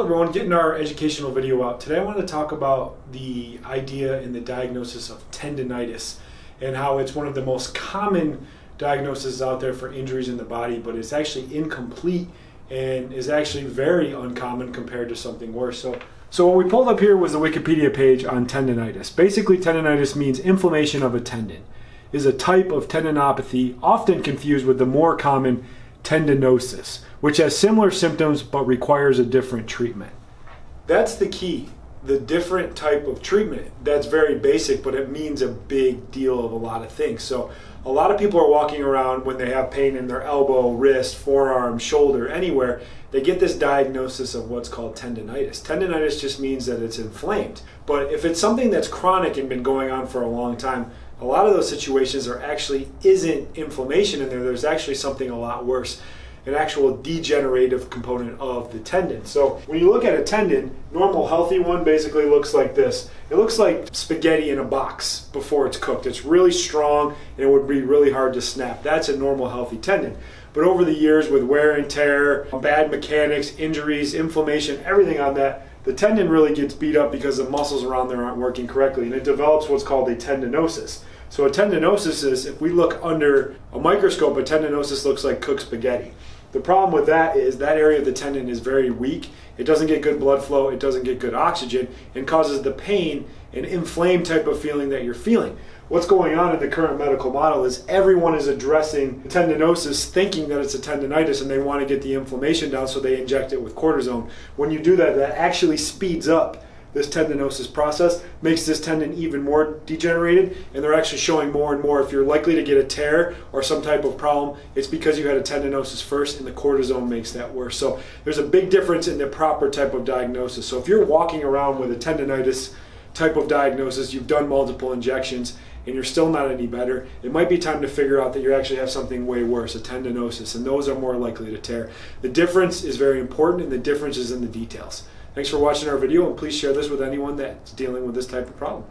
Hello everyone, getting our educational video out. Today I want to talk about the idea and the diagnosis of tendonitis and how it's one of the most common diagnoses out there for injuries in the body, but it's actually incomplete and is actually very uncommon compared to something worse. So what we pulled up here was the Wikipedia page on tendonitis. Basically, tendonitis means inflammation of a tendon. It is a type of tendinopathy often confused with the more common tendinosis, which has similar symptoms but requires a different treatment. That's the key, the different type of treatment. That's very basic, but it means a big deal of a lot of things. So a lot of people are walking around when they have pain in their elbow, wrist, forearm, shoulder, anywhere. They get this diagnosis of what's called tendonitis. Tendonitis just means that it's inflamed. But if it's something that's chronic and been going on for a long time, a lot of those situations are actually isn't inflammation in there. There's actually something a lot worse, an actual degenerative component of the tendon. So when you look at a tendon, normal healthy one basically looks like this. It looks like spaghetti in a box before it's cooked. It's really strong and it would be really hard to snap. That's a normal healthy tendon. But over the years with wear and tear, bad mechanics, injuries, inflammation, everything on that, the tendon really gets beat up because the muscles around there aren't working correctly, and it develops what's called a tendinosis. So a tendinosis is, if we look under a microscope, a tendinosis looks like cooked spaghetti. The problem with that is that area of the tendon is very weak. It doesn't get good blood flow, it doesn't get good oxygen, and causes the pain and inflamed type of feeling that you're feeling. What's going on in the current medical model is everyone is addressing tendinosis thinking that it's a tendonitis and they want to get the inflammation down, so they inject it with cortisone. When you do that, that actually speeds up this tendinosis process, makes this tendon even more degenerated, and they're actually showing more and more if you're likely to get a tear or some type of problem, it's because you had a tendinosis first and the cortisone makes that worse. So there's a big difference in the proper type of diagnosis. So if you're walking around with a tendonitis type of diagnosis, you've done multiple injections, and you're still not any better, it might be time to figure out that you actually have something way worse, a tendinosis, and those are more likely to tear. The difference is very important, and the difference is in the details. Thanks for watching our video, and please share this with anyone that's dealing with this type of problem.